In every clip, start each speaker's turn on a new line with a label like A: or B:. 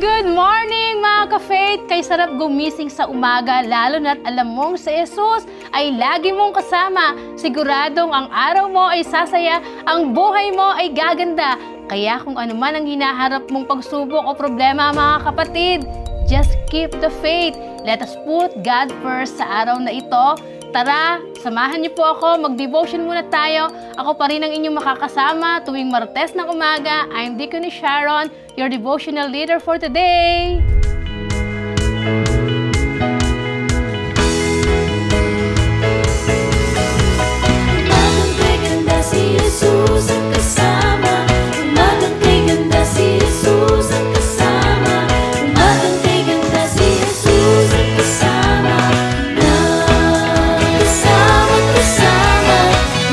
A: Good morning mga ka-faith! Kay sarap gumising sa umaga, lalo na't alam mong si Jesus ay lagi mong kasama. Siguradong ang araw mo ay sasaya, ang buhay mo ay gaganda. Kaya kung ano man ang hinaharap mong pagsubok o problema mga kapatid, just keep the faith. Let us put God first sa araw na ito. Tara, samahan niyo po ako, mag-devotion muna tayo. Ako pa rin ang inyong makakasama tuwing Martes ng umaga. I'm Deaconess Sharon, your devotional leader for today.
B: Umagang kay ganda si Jesus ang kasama. Umagang kay ganda si Jesus ang kasama. Umagang kay ganda si Jesus ang kasama. Kasama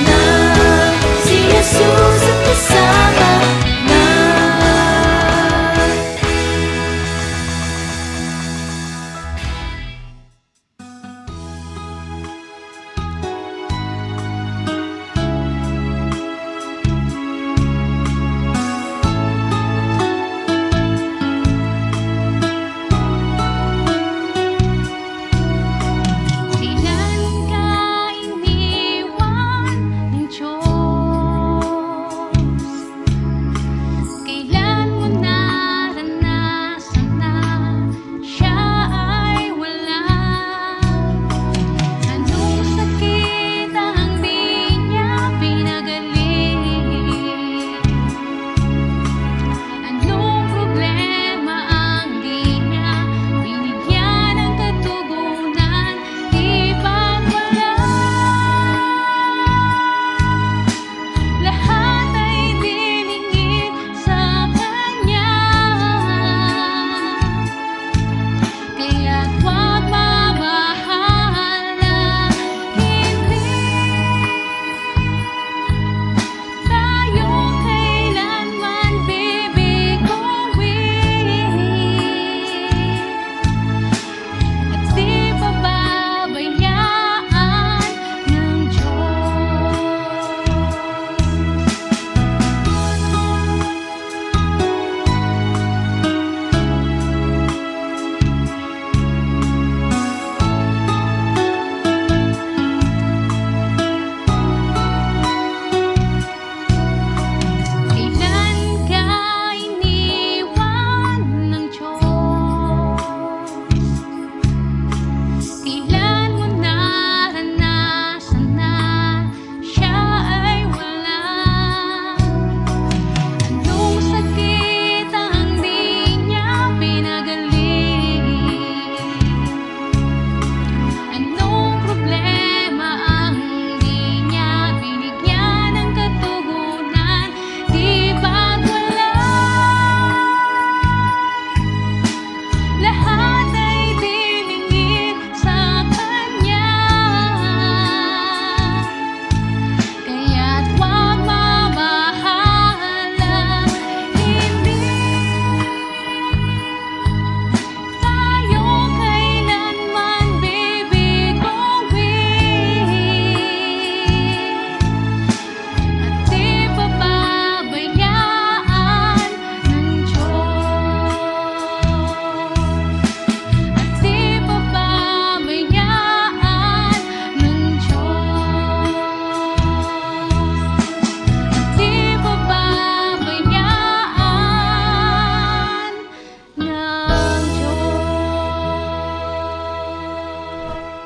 B: na si Jesus ang kasama na.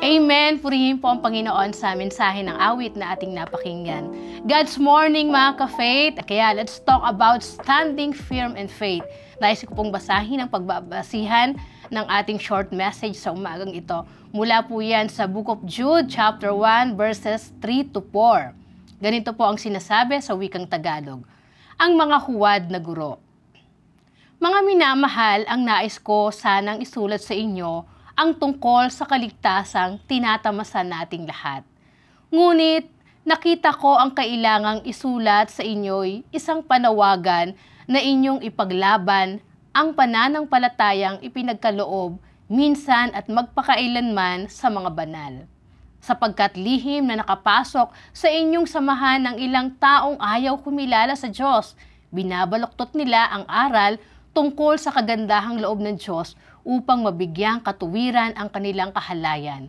A: Amen. Purihin po ang Panginoon sa mensahe ng awit na ating napakinggan. God's morning mga ka-faith. Kaya let's talk about standing firm in faith. Nais ko pong basahin ang pagbabasihan ng ating short message sa umagang ito. Mula po yan sa Book of Jude, chapter 1, verses 3 to 4. Ganito po ang sinasabi sa wikang Tagalog. Ang mga huwad na guro. Mga minamahal, ang nais ko sanang isulat sa inyo ang tungkol sa kaligtasang tinatamasan nating lahat. Ngunit nakita ko ang kailangang isulat sa inyo'y isang panawagan na inyong ipaglaban ang pananampalatayang ipinagkaloob minsan at magpakailanman sa mga banal. Sapagkat lihim na nakapasok sa inyong samahan ng ilang taong ayaw kumilala sa Diyos, binabaluktot nila ang aral tungkol sa kagandahang loob ng Diyos upang mabigyang katuwiran ang kanilang kahalayan.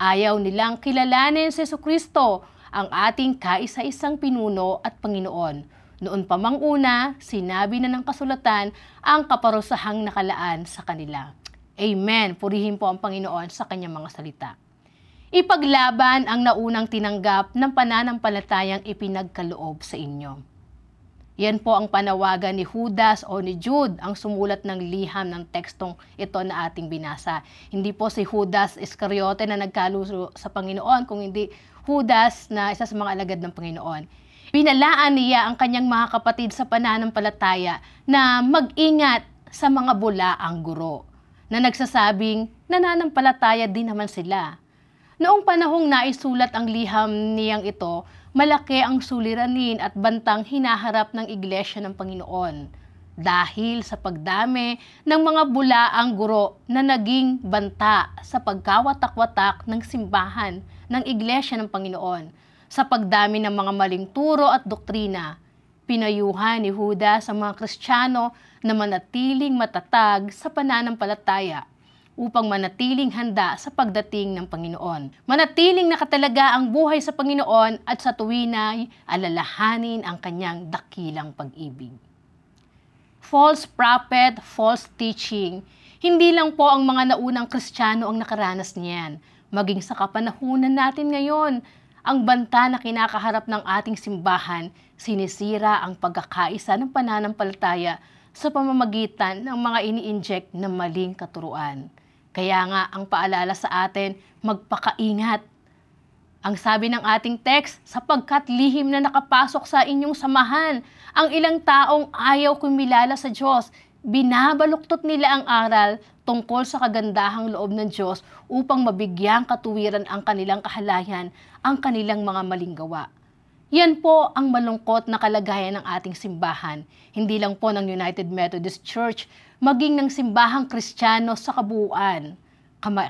A: Ayaw nilang kilalanin si Jesucristo, ang ating kaisa-isang pinuno at Panginoon. Noon pa mang una, sinabi na ng kasulatan ang kaparusahang nakalaan sa kanila. Amen. Purihin po ang Panginoon sa kanyang mga salita. Ipaglaban ang naunang tinanggap ng pananampalatayang ipinagkaloob sa inyo. Yan po ang panawagan ni Judas o ni Jude, ang sumulat ng liham ng tekstong ito na ating binasa. Hindi po si Judas Iscariote na nagkaluso sa Panginoon, kung hindi Judas na isa sa mga alagad ng Panginoon. Binalaan niya ang kanyang mga kapatid sa pananampalataya na mag-ingat sa mga bulaang guro, na nagsasabing nananampalataya din naman sila. Noong panahong naisulat ang liham niyang ito, malaki ang suliranin at bantang hinaharap ng Iglesia ng Panginoon dahil sa pagdami ng mga bulaang guro na naging banta sa pagkawatak-watak ng simbahan ng Iglesia ng Panginoon. Sa pagdami ng mga maling turo at doktrina, pinayuhan ni Judas ang mga Kristiyano na manatiling matatag sa pananampalataya upang manatiling handa sa pagdating ng Panginoon. Manatiling nakatalaga ang buhay sa Panginoon at sa tuwina'y alalahanin ang kanyang dakilang pag-ibig. False prophet, false teaching. Hindi lang po ang mga naunang Kristiyano ang nakaranas niyan. Maging sa kapanahunan natin ngayon, ang banta na kinakaharap ng ating simbahan, sinisira ang pagkakaisa ng pananampalataya sa pamamagitan ng mga ini-inject na maling katuruan. Kaya nga, ang paalala sa atin, magpakaingat. Ang sabi ng ating text, sapagkat lihim na nakapasok sa inyong samahan, ang ilang taong ayaw kumilala sa Diyos, binabaluktot nila ang aral tungkol sa kagandahang loob ng Diyos upang mabigyang katuwiran ang kanilang kahalayan, ang kanilang mga maling gawa. Yan po ang malungkot na kalagayan ng ating simbahan, hindi lang po ng United Methodist Church, maging ng simbahang Kristiyano sa kabuuan.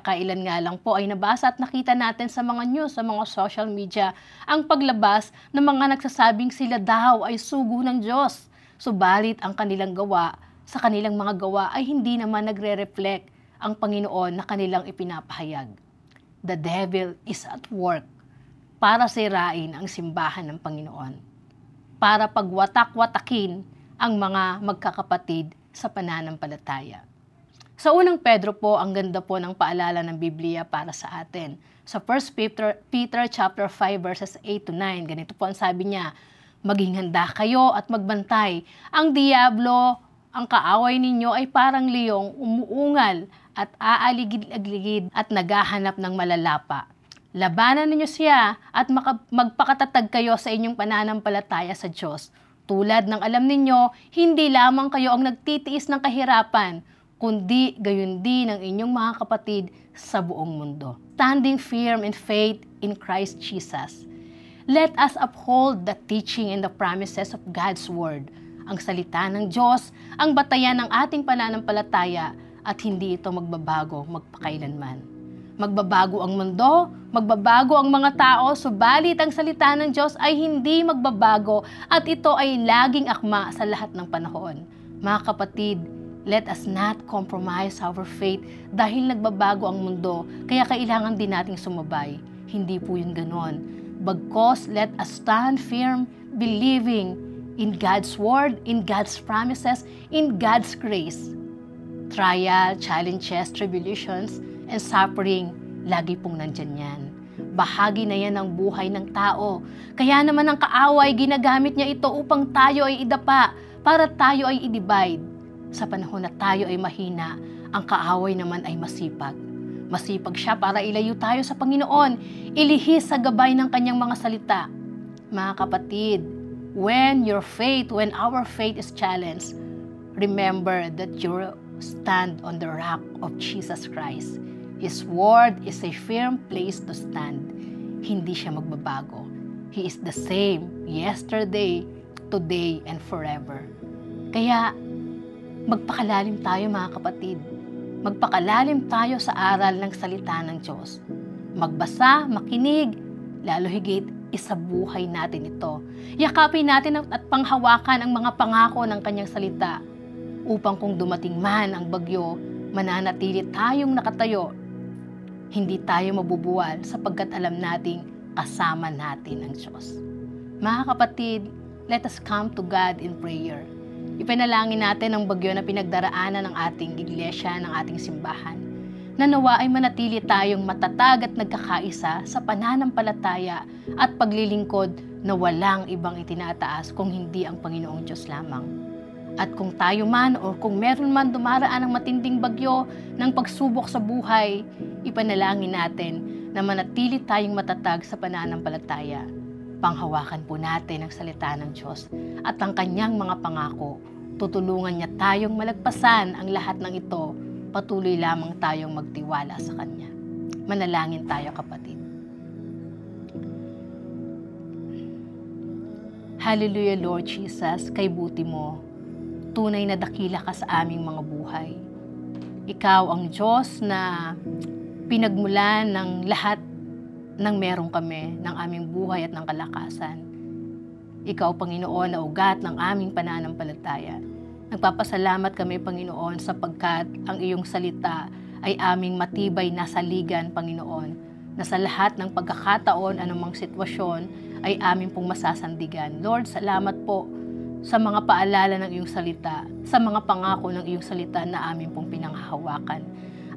A: Kailan nga lang po ay nabasa at nakita natin sa mga news, sa mga social media, ang paglabas ng mga nagsasabing sila daw ay sugo ng Diyos. Subalit ang kanilang gawa, sa kanilang mga gawa ay hindi naman nagre-reflect ang Panginoon na kanilang ipinapahayag. The devil is at work para sirain ang simbahan ng Panginoon, para pagwatak-watakin ang mga magkakapatid sa pananampalataya. Sa unang Pedro po, ang ganda po ng paalala ng Biblia para sa atin. Sa 1 Peter chapter 5 verses 8 to 9, ganito po ang sabi niya, maging handa kayo at magbantay. Ang Diablo, ang kaaway ninyo ay parang liyong umuungal at aaligid-agligid at naghahanap ng malalapa. Labanan ninyo siya at magpakatatag kayo sa inyong pananampalataya sa Diyos. Tulad ng alam ninyo, hindi lamang kayo ang nagtitiis ng kahirapan, kundi gayon din ang inyong mga kapatid sa buong mundo. Standing firm in faith in Christ Jesus. Let us uphold the teaching and the promises of God's Word. Ang salita ng Diyos, ang batayan ng ating pananampalataya at hindi ito magbabago magpakailanman. Magbabago ang mundo, magbabago ang mga tao, subalit ang salita ng Diyos ay hindi magbabago at ito ay laging akma sa lahat ng panahon. Mga kapatid, let us not compromise our faith dahil nagbabago ang mundo, kaya kailangan din nating sumabay. Hindi po yun ganon. Bagkus, let us stand firm, believing in God's Word, in God's promises, in God's grace. Trial, challenges, tribulations, and suffering, lagi pong nandyan yan. Bahagi na yan ng buhay ng tao. Kaya naman ang kaaway, ginagamit niya ito upang tayo ay idapa, para tayo ay i-divide. Sa panahon na tayo ay mahina, ang kaaway naman ay masipag. Masipag siya para ilayo tayo sa Panginoon, ilihis sa gabay ng kanyang mga salita. Mga kapatid, when our faith is challenged, remember that you stand on the rock of Jesus Christ. His word is a firm place to stand. Hindi siya magbabago. He is the same yesterday, today, and forever. Kaya, magpakalalim tayo mga kapatid. Magpakalalim tayo sa aral ng salita ng Diyos. Magbasa, makinig, lalo higit isabuhay natin ito. Yakapin natin at panghawakan ang mga pangako ng kanyang salita. upang kung dumating man ang bagyo, mananatili tayong nakatayo. Hindi tayo mabubuwal sapagkat alam nating kasama natin ang Diyos. Mga kapatid, let us come to God in prayer. Ipanalangin natin ang bagyo na pinagdaraanan ng ating iglesia, ng ating simbahan. Na nawa ay manatili tayong matatag at nagkakaisa sa pananampalataya at paglilingkod na walang ibang itinataas kung hindi ang Panginoong Diyos lamang. At kung tayo man o kung meron man dumaraan ng matinding bagyo ng pagsubok sa buhay, ipanalangin natin na manatili tayong matatag sa pananampalataya. Panghawakan po natin ang salita ng Diyos at ang kanyang mga pangako. Tutulungan niya tayong malagpasan ang lahat ng ito. Patuloy lamang tayong magtiwala sa Kanya. Manalangin tayo, kapatid. Hallelujah, Lord Jesus, kay buti mo. Tunay na dakila ka sa aming mga buhay. Ikaw ang Diyos na pinagmulan ng lahat ng meron kami, ng aming buhay at ng kalakasan. Ikaw, Panginoon, na ugat ng aming pananampalataya. Nagpapasalamat kami, Panginoon, sapagkat ang iyong salita ay aming matibay na saligan, Panginoon, na sa lahat ng pagkakataon, anumang sitwasyon, ay aming pong masasandigan. Lord, salamat po sa mga paalala ng iyong salita, sa mga pangako ng iyong salita na aming pong pinanghahawakan.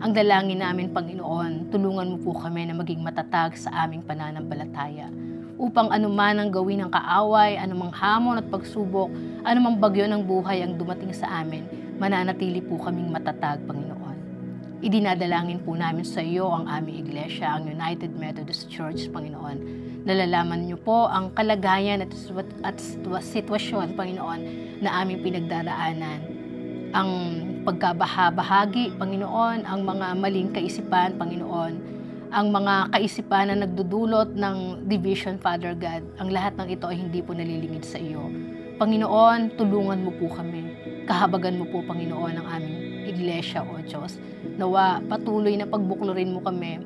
A: Ang dalangin namin, Panginoon, tulungan mo po kami na maging matatag sa aming pananampalataya, upang anuman ang gawin ng kaaway, anumang hamon at pagsubok, anumang bagyo ng buhay ang dumating sa amin, mananatili po kaming matatag, Panginoon. Idinadalangin po namin sa iyo ang aming iglesia, ang United Methodist Church, Panginoon. Nalalaman niyo po ang kalagayan at sitwasyon, Panginoon, na aming pinagdaraanan. Ang pagkabahabahagi, Panginoon, ang mga maling kaisipan, Panginoon, ang mga kaisipan na nagdudulot ng division, Father God, ang lahat ng ito ay hindi po nalilingid sa iyo. Panginoon, tulungan mo po kami. Kahabagan mo po, Panginoon, ang aming iglesia, O Diyos. Nawa, patuloy na pagbuklorin mo kami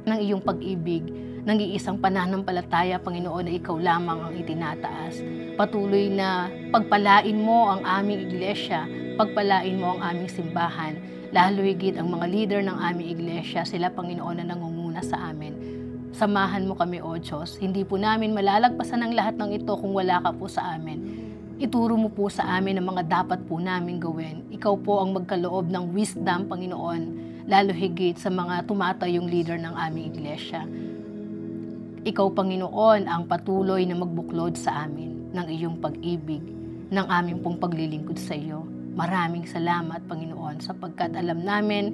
A: ng iyong pag-ibig, ng iisang pananampalataya, Panginoon, na ikaw lamang ang itinataas. Patuloy na pagpalain mo ang aming iglesia, pagpalain mo ang aming simbahan, lalo higit ang mga leader ng aming iglesia, sila, Panginoon, na nangunguna sa amin. Samahan mo kami, O Diyos. Hindi po namin malalagpasan ang lahat ng ito kung wala ka po sa amin. Ituro mo po sa amin ang mga dapat po namin gawin. Ikaw po ang magkaloob ng wisdom, Panginoon, lalo higit sa mga tumatayong leader ng aming iglesia. Ikaw, Panginoon, ang patuloy na magbuklod sa amin ng iyong pag-ibig, ng aming pong paglilingkod sa iyo. Maraming salamat, Panginoon, sapagkat alam namin,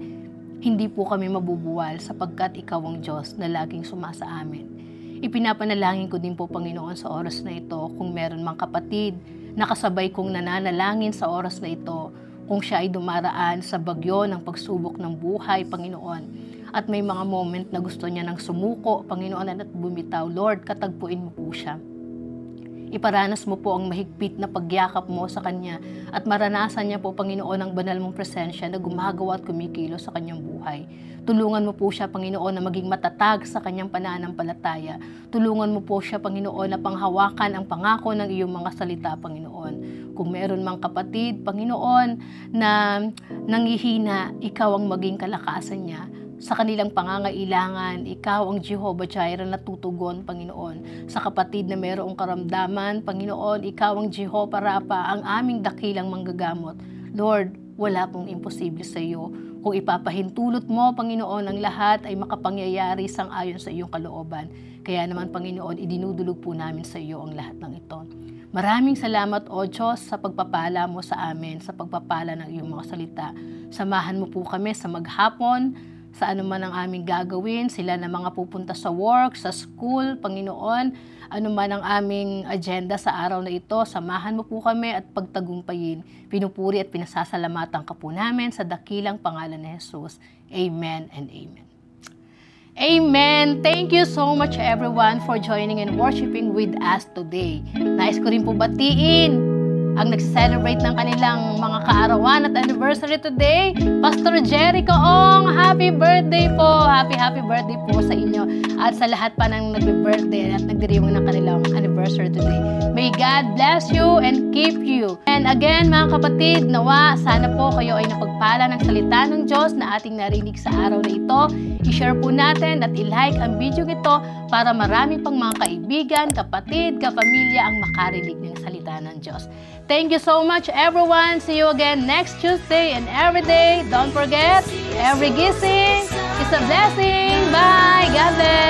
A: hindi po kami mabubuwal sapagkat ikaw ang Diyos na laging sumasa amin. Ipinapanalangin ko din po, Panginoon, sa oras na ito, kung meron mang kapatid na kasabay kong nananalangin sa oras na ito, kung siya ay dumaraan sa bagyo ng pagsubok ng buhay, Panginoon, at may mga moment na gusto niya ng sumuko, Panginoon, at bumitaw, Lord, katagpuin mo po siya. Iparanas mo po ang mahigpit na pagyakap mo sa Kanya at maranasan niya po, Panginoon, ang banal mong presensya na gumagawa at kumikilos sa Kanyang buhay. Tulungan mo po siya, Panginoon, na maging matatag sa Kanyang pananampalataya. Tulungan mo po siya, Panginoon, na panghawakan ang pangako ng iyong mga salita, Panginoon. Kung meron mang kapatid, Panginoon, na nangihina, ikaw ang maging kalakasan niya. Sa kanilang pangangailangan, ikaw ang Jehovah Jireh na tutugon, Panginoon. Sa kapatid na mayroong karamdaman, Panginoon, ikaw ang Jehovah Rapha, ang aming dakilang manggagamot. Lord, wala pong imposible sa iyo. Kung ipapahintulot mo, Panginoon, ang lahat ay makapangyayari sang-ayon sa iyong kalooban. Kaya naman, Panginoon, idinudulog po namin sa iyo ang lahat ng ito. Maraming salamat, O Diyos, sa pagpapala mo sa amin, sa pagpapala ng iyong mga salita. Samahan mo po kami sa maghapon, sa anuman ang aming gagawin, sila na mga pupunta sa work, sa school, Panginoon, anuman ang aming agenda sa araw na ito, samahan mo po kami at pagtagumpayin. Pinupuri at pinasasalamatan ka po namin sa dakilang pangalan ni Jesus. Amen and amen. Amen! Thank you so much everyone for joining and worshiping with us today. Nais ko rin po batiin ang nag-celebrate ng kanilang mga kaarawan at anniversary today. Pastor Jericho Ong, happy birthday po! Happy birthday po sa inyo at sa lahat pa ng nag-birthday at nagdiriwang ng kanilang anniversary today. May God bless you and keep you. And again mga kapatid, nawa sana po kayo ay napagpala ng salita ng Diyos na ating narinig sa araw na ito. I-share po natin at i-like ang video ito para marami pang mga kaibigan, kapatid, kapamilya ang makarinig ng salita ng Diyos. Thank you so much everyone. See you again next Tuesday and every day. Don't forget, every gising is a blessing. Bye! God bless!